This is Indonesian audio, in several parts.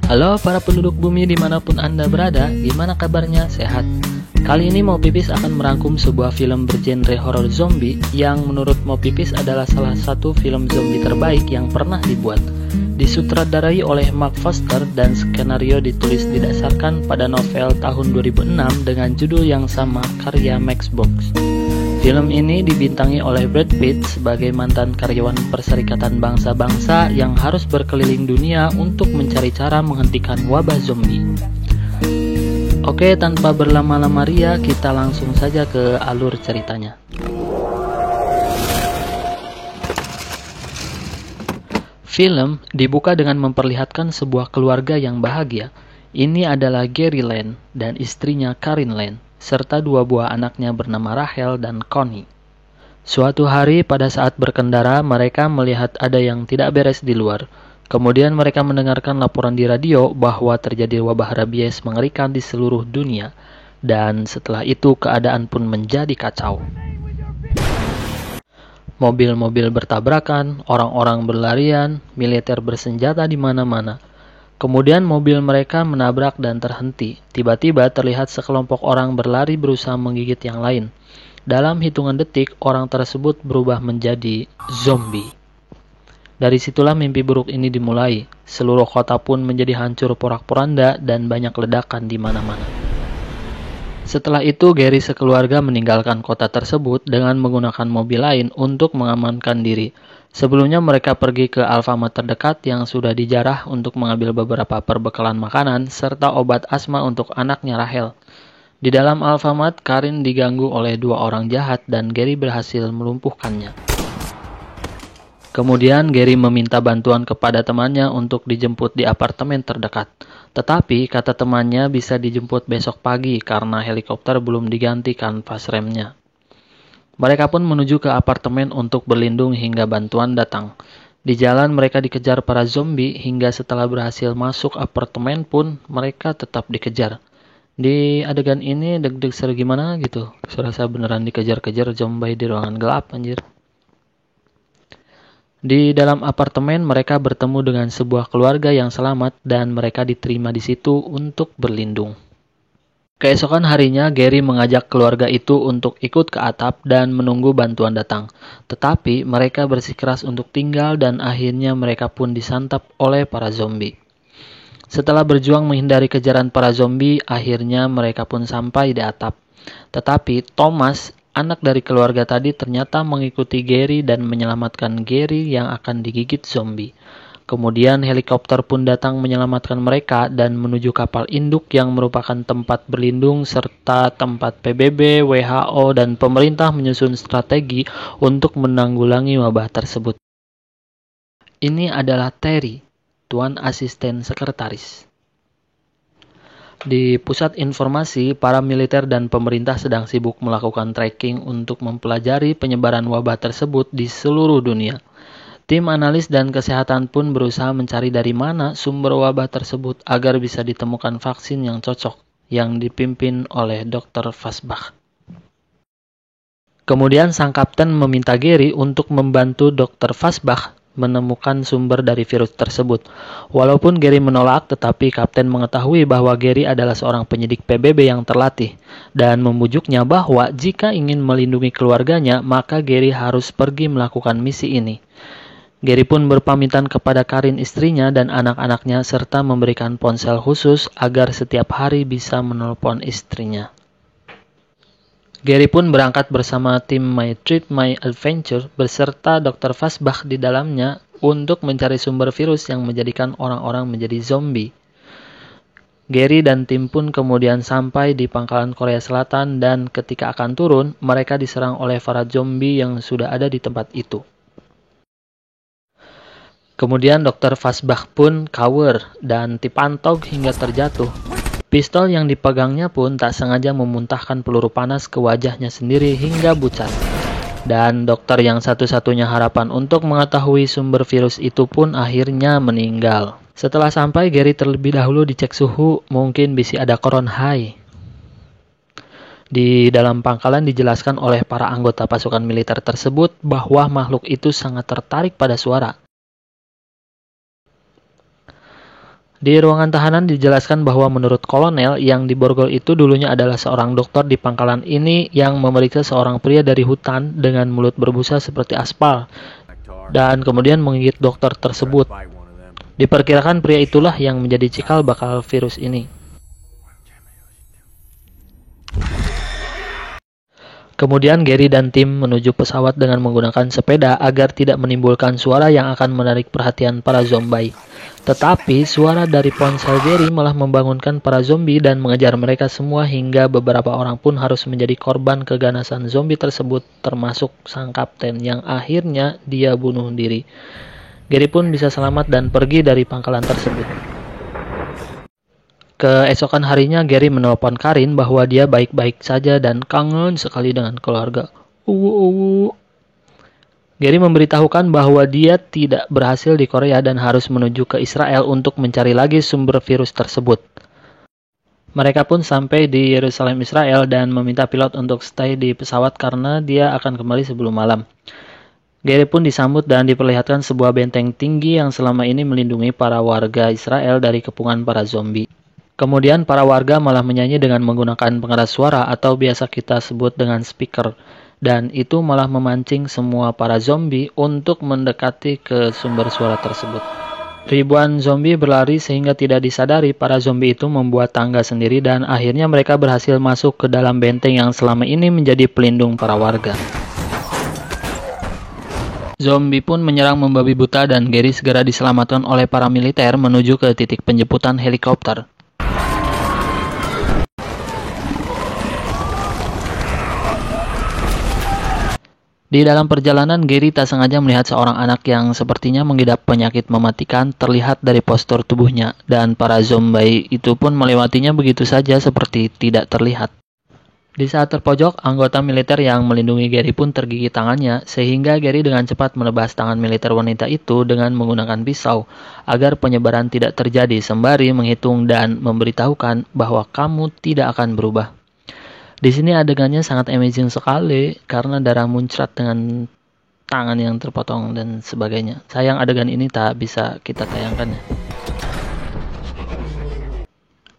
Halo para penduduk bumi dimanapun Anda berada, gimana kabarnya? Sehat? Kali ini Mau Pipis akan merangkum sebuah film bergenre horor zombie yang menurut Mau Pipis adalah salah satu film zombie terbaik yang pernah dibuat. Disutradarai oleh Mark Foster dan skenario ditulis didasarkan pada novel tahun 2006 dengan judul yang sama karya Max Brooks. Film ini dibintangi oleh Brad Pitt sebagai mantan karyawan Perserikatan Bangsa-Bangsa yang harus berkeliling dunia untuk mencari cara menghentikan wabah zombie. Oke, tanpa berlama-lama ria, kita langsung saja ke alur ceritanya. Film dibuka dengan memperlihatkan sebuah keluarga yang bahagia. Ini adalah Gary Lane dan istrinya Karin Lane, serta dua buah anaknya bernama Rachel dan Connie. Suatu hari pada saat berkendara, mereka melihat ada yang tidak beres di luar. Kemudian mereka mendengarkan laporan di radio bahwa terjadi wabah rabies mengerikan di seluruh dunia. Dan setelah itu keadaan pun menjadi kacau. Mobil-mobil bertabrakan, orang-orang berlarian, militer bersenjata di mana-mana. Kemudian mobil mereka menabrak dan terhenti. Tiba-tiba terlihat sekelompok orang berlari berusaha menggigit yang lain. Dalam hitungan detik, orang tersebut berubah menjadi zombie. Dari situlah mimpi buruk ini dimulai. Seluruh kota pun menjadi hancur porak-poranda dan banyak ledakan di mana-mana. Setelah itu, Gary sekeluarga meninggalkan kota tersebut dengan menggunakan mobil lain untuk mengamankan diri. Sebelumnya mereka pergi ke Alfamart terdekat yang sudah dijarah untuk mengambil beberapa perbekalan makanan serta obat asma untuk anaknya Rachel. Di dalam Alfamart, Karin diganggu oleh dua orang jahat dan Gary berhasil melumpuhkannya. Kemudian Gary meminta bantuan kepada temannya untuk dijemput di apartemen terdekat. Tetapi kata temannya bisa dijemput besok pagi karena helikopter belum diganti kanvas remnya. Mereka pun menuju ke apartemen untuk berlindung hingga bantuan datang. Di jalan mereka dikejar para zombie hingga setelah berhasil masuk apartemen pun mereka tetap dikejar. Di adegan ini deg-deg seru gimana gitu. Serasa beneran dikejar-kejar zombie di ruangan gelap anjir. Di dalam apartemen mereka bertemu dengan sebuah keluarga yang selamat dan mereka diterima di situ untuk berlindung. Keesokan harinya, Gary mengajak keluarga itu untuk ikut ke atap dan menunggu bantuan datang. Tetapi mereka bersikeras untuk tinggal dan akhirnya mereka pun disantap oleh para zombie. Setelah berjuang menghindari kejaran para zombie, akhirnya mereka pun sampai di atap. Tetapi Thomas, anak dari keluarga tadi, ternyata mengikuti Gary dan menyelamatkan Gary yang akan digigit zombie. Kemudian helikopter pun datang menyelamatkan mereka dan menuju kapal induk yang merupakan tempat berlindung serta tempat PBB, WHO, dan pemerintah menyusun strategi untuk menanggulangi wabah tersebut. Ini adalah Terry, tuan asisten sekretaris. Di pusat informasi, para militer dan pemerintah sedang sibuk melakukan tracking untuk mempelajari penyebaran wabah tersebut di seluruh dunia. Tim analis dan kesehatan pun berusaha mencari dari mana sumber wabah tersebut agar bisa ditemukan vaksin yang cocok, yang dipimpin oleh Dr. Fasbach. Kemudian sang kapten meminta Gary untuk membantu Dr. Fasbach menemukan sumber dari virus tersebut. Walaupun Gary menolak, tetapi kapten mengetahui bahwa Gary adalah seorang penyidik PBB yang terlatih dan membujuknya bahwa jika ingin melindungi keluarganya, maka Gary harus pergi melakukan misi ini. Gary pun berpamitan kepada Karin istrinya dan anak-anaknya serta memberikan ponsel khusus agar setiap hari bisa menelpon istrinya. Gary pun berangkat bersama tim My Treat My Adventure beserta Dr. Fasbach di dalamnya untuk mencari sumber virus yang menjadikan orang-orang menjadi zombie. Gary dan tim pun kemudian sampai di pangkalan Korea Selatan dan ketika akan turun, mereka diserang oleh para zombie yang sudah ada di tempat itu. Kemudian Dr. Fasbach pun cower dan dipantog hingga terjatuh. Pistol yang dipegangnya pun tak sengaja memuntahkan peluru panas ke wajahnya sendiri hingga bucat. Dan dokter yang satu-satunya harapan untuk mengetahui sumber virus itu pun akhirnya meninggal. Setelah sampai, Gary terlebih dahulu dicek suhu, mungkin bisa ada koron high. Di dalam pangkalan dijelaskan oleh para anggota pasukan militer tersebut bahwa makhluk itu sangat tertarik pada suara. Di ruangan tahanan dijelaskan bahwa menurut kolonel yang diborgol itu dulunya adalah seorang dokter di pangkalan ini yang memeriksa seorang pria dari hutan dengan mulut berbusa seperti aspal dan kemudian menggigit dokter tersebut. Diperkirakan pria itulah yang menjadi cikal bakal virus ini. Kemudian Gary dan tim menuju pesawat dengan menggunakan sepeda agar tidak menimbulkan suara yang akan menarik perhatian para zombie. Tetapi suara dari ponsel Gary malah membangunkan para zombie dan mengejar mereka semua hingga beberapa orang pun harus menjadi korban keganasan zombie tersebut termasuk sang kapten yang akhirnya dia bunuh diri. Gary pun bisa selamat dan pergi dari pangkalan tersebut. Keesokan harinya Gary menelpon Karin bahwa dia baik-baik saja dan kangen sekali dengan keluarga. Gary memberitahukan bahwa dia tidak berhasil di Korea dan harus menuju ke Israel untuk mencari lagi sumber virus tersebut. Mereka pun sampai di Yerusalem, Israel dan meminta pilot untuk stay di pesawat karena dia akan kembali sebelum malam. Gary pun disambut dan diperlihatkan sebuah benteng tinggi yang selama ini melindungi para warga Israel dari kepungan para zombie. Kemudian para warga malah menyanyi dengan menggunakan pengeras suara atau biasa kita sebut dengan speaker. Dan itu malah memancing semua para zombie untuk mendekati ke sumber suara tersebut. Ribuan zombie berlari sehingga tidak disadari para zombie itu membuat tangga sendiri dan akhirnya mereka berhasil masuk ke dalam benteng yang selama ini menjadi pelindung para warga. Zombie pun menyerang membabi buta dan Gary segera diselamatkan oleh para militer menuju ke titik penjemputan helikopter. Di dalam perjalanan, Gary tak sengaja melihat seorang anak yang sepertinya mengidap penyakit mematikan terlihat dari postur tubuhnya, dan para zombie itu pun melewatinya begitu saja seperti tidak terlihat. Di saat terpojok, anggota militer yang melindungi Gary pun tergigit tangannya, sehingga Gary dengan cepat menebas tangan militer wanita itu dengan menggunakan pisau, agar penyebaran tidak terjadi sembari menghitung dan memberitahukan bahwa kamu tidak akan berubah. Di sini adegannya sangat amazing sekali karena darah muncrat dengan tangan yang terpotong dan sebagainya. Sayang adegan ini tak bisa kita tayangkan ya.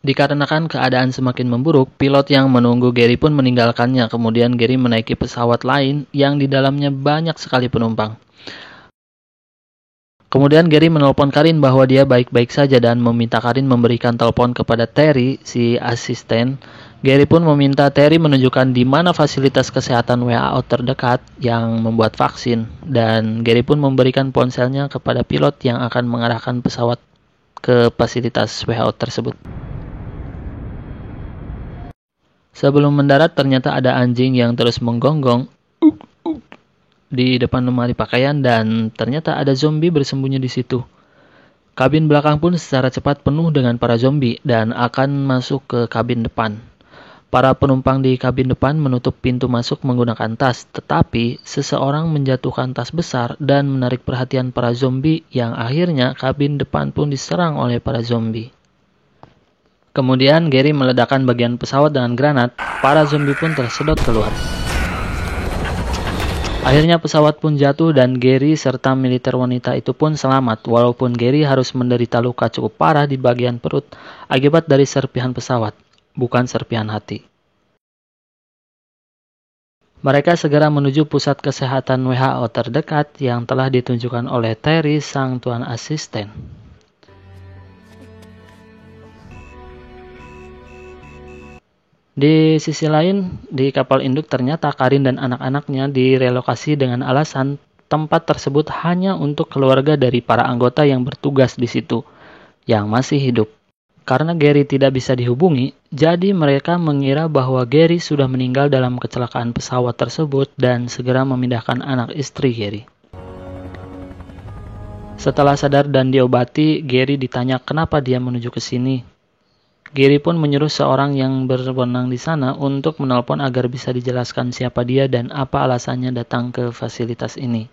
Dikarenakan keadaan semakin memburuk, pilot yang menunggu Gary pun meninggalkannya. Kemudian Gary menaiki pesawat lain yang di dalamnya banyak sekali penumpang. Kemudian Gary menelpon Karin bahwa dia baik-baik saja dan meminta Karin memberikan telepon kepada Terry, si asisten. Gary pun meminta Terry menunjukkan di mana fasilitas kesehatan WHO terdekat yang membuat vaksin, dan Gary pun memberikan ponselnya kepada pilot yang akan mengarahkan pesawat ke fasilitas WHO tersebut. Sebelum mendarat ternyata ada anjing yang terus menggonggong di depan lemari pakaian dan ternyata ada zombie bersembunyi di situ. Kabin belakang pun secara cepat penuh dengan para zombie dan akan masuk ke kabin depan. Para penumpang di kabin depan menutup pintu masuk menggunakan tas, tetapi seseorang menjatuhkan tas besar dan menarik perhatian para zombie yang akhirnya kabin depan pun diserang oleh para zombie. Kemudian Gary meledakkan bagian pesawat dengan granat, para zombie pun tersedot keluar. Akhirnya pesawat pun jatuh dan Gary serta militer wanita itu pun selamat, walaupun Gary harus menderita luka cukup parah di bagian perut akibat dari serpihan pesawat, bukan serpihan hati. Mereka segera menuju pusat kesehatan WHO terdekat yang telah ditunjukkan oleh Terry, sang tuan asisten. Di sisi lain, di kapal induk ternyata Karin dan anak-anaknya direlokasi dengan alasan tempat tersebut hanya untuk keluarga dari para anggota yang bertugas di situ, yang masih hidup. Karena Gary tidak bisa dihubungi, jadi mereka mengira bahwa Gary sudah meninggal dalam kecelakaan pesawat tersebut dan segera memindahkan anak istri Gary. Setelah sadar dan diobati, Gary ditanya kenapa dia menuju ke sini. Gary pun menyuruh seorang yang berwenang di sana untuk menelpon agar bisa dijelaskan siapa dia dan apa alasannya datang ke fasilitas ini.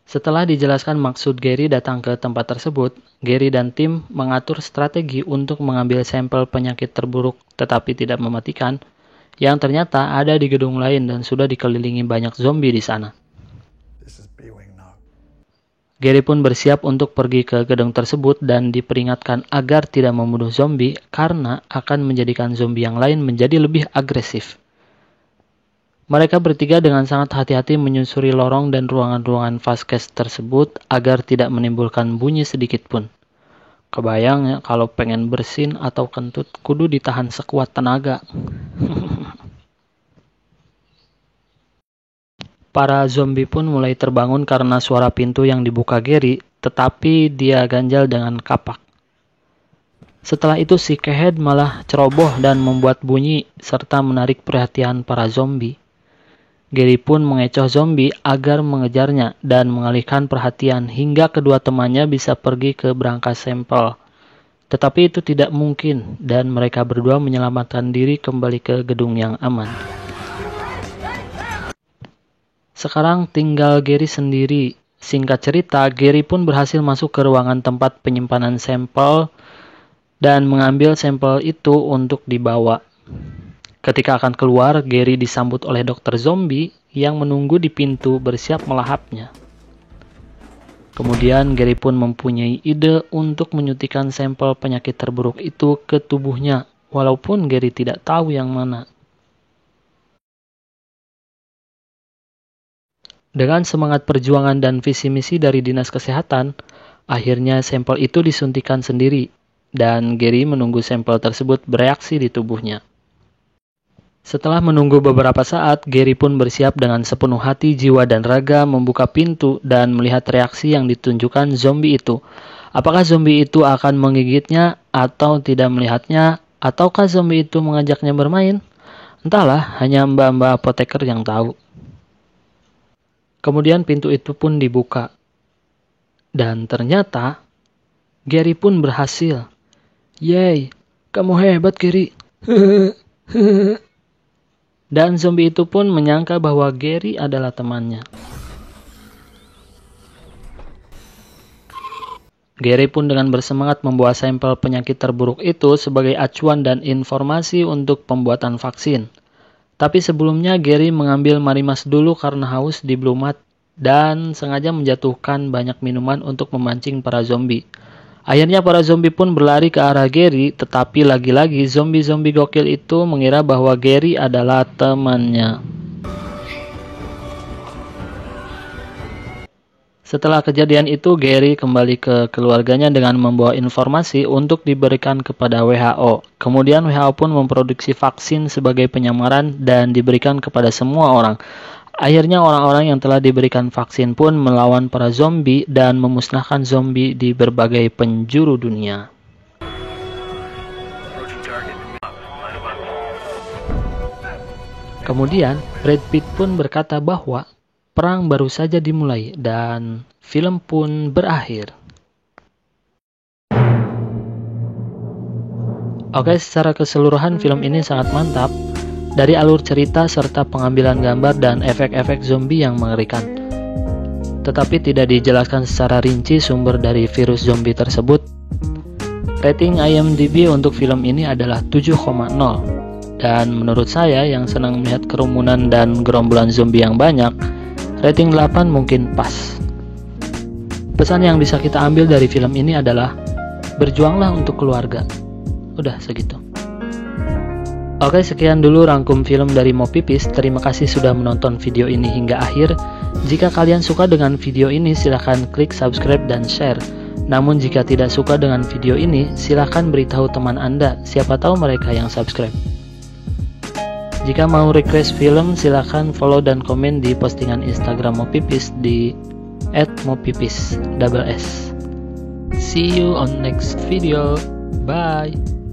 Setelah dijelaskan maksud Gary datang ke tempat tersebut, Gary dan tim mengatur strategi untuk mengambil sampel penyakit terburuk tetapi tidak mematikan, yang ternyata ada di gedung lain dan sudah dikelilingi banyak zombie di sana. Gary pun bersiap untuk pergi ke gedung tersebut dan diperingatkan agar tidak membunuh zombie karena akan menjadikan zombie yang lain menjadi lebih agresif. Mereka bertiga dengan sangat hati-hati menyusuri lorong dan ruangan-ruangan fastcase tersebut agar tidak menimbulkan bunyi sedikit pun. Kebayang ya kalau pengen bersin atau kentut kudu ditahan sekuat tenaga. Para zombie pun mulai terbangun karena suara pintu yang dibuka Gary, tetapi dia ganjal dengan kapak. Setelah itu si Kehead malah ceroboh dan membuat bunyi serta menarik perhatian para zombie. Gary pun mengecoh zombie agar mengejarnya dan mengalihkan perhatian hingga kedua temannya bisa pergi ke berangkas sampel. Tetapi itu tidak mungkin dan mereka berdua menyelamatkan diri kembali ke gedung yang aman. Sekarang tinggal Gary sendiri. Singkat cerita, Gary pun berhasil masuk ke ruangan tempat penyimpanan sampel dan mengambil sampel itu untuk dibawa. Ketika akan keluar, Gary disambut oleh dokter zombie yang menunggu di pintu bersiap melahapnya. Kemudian Gary pun mempunyai ide untuk menyuntikkan sampel penyakit terburuk itu ke tubuhnya, walaupun Gary tidak tahu yang mana. Dengan semangat perjuangan dan visi misi dari Dinas Kesehatan, akhirnya sampel itu disuntikan sendiri, dan Gary menunggu sampel tersebut bereaksi di tubuhnya. Setelah menunggu beberapa saat, Gary pun bersiap dengan sepenuh hati, jiwa, dan raga membuka pintu dan melihat reaksi yang ditunjukkan zombie itu. Apakah zombie itu akan menggigitnya atau tidak melihatnya, ataukah zombie itu mengajaknya bermain? Entahlah, hanya mbak-mbak apoteker yang tahu. Kemudian pintu itu pun dibuka. Dan ternyata, Gary pun berhasil. Yeay, kamu hebat Gary. Dan zombie itu pun menyangka bahwa Gary adalah temannya. Gary pun dengan bersemangat membawa sampel penyakit terburuk itu sebagai acuan dan informasi untuk pembuatan vaksin. Tapi sebelumnya Gary mengambil marimas dulu karena haus di Blue Mat dan sengaja menjatuhkan banyak minuman untuk memancing para zombie. Akhirnya para zombie pun berlari ke arah Gary, tetapi lagi-lagi zombie-zombie gokil itu mengira bahwa Gary adalah temannya. Setelah kejadian itu, Gary kembali ke keluarganya dengan membawa informasi untuk diberikan kepada WHO. Kemudian WHO pun memproduksi vaksin sebagai penyamaran dan diberikan kepada semua orang. Akhirnya orang-orang yang telah diberikan vaksin pun melawan para zombie dan memusnahkan zombie di berbagai penjuru dunia. Kemudian, Brad Pitt pun berkata bahwa perang baru saja dimulai dan film pun berakhir. Oke, secara keseluruhan film ini sangat mantap. Dari alur cerita serta pengambilan gambar dan efek-efek zombie yang mengerikan. Tetapi tidak dijelaskan secara rinci sumber dari virus zombie tersebut. Rating IMDb untuk film ini adalah 7,0. Dan menurut saya yang senang melihat kerumunan dan gerombolan zombie yang banyak, rating 8 mungkin pas. Pesan yang bisa kita ambil dari film ini adalah berjuanglah untuk keluarga. Udah segitu. Oke, sekian dulu rangkum film dari Mo Pipis. Terima kasih sudah menonton video ini hingga akhir. Jika kalian suka dengan video ini, silahkan klik subscribe dan share. Namun jika tidak suka dengan video ini, silahkan beritahu teman Anda. Siapa tahu mereka yang subscribe. Jika mau request film, silahkan follow dan komen di postingan Instagram Mo Pipis di @mopipis_s. See you on next video. Bye.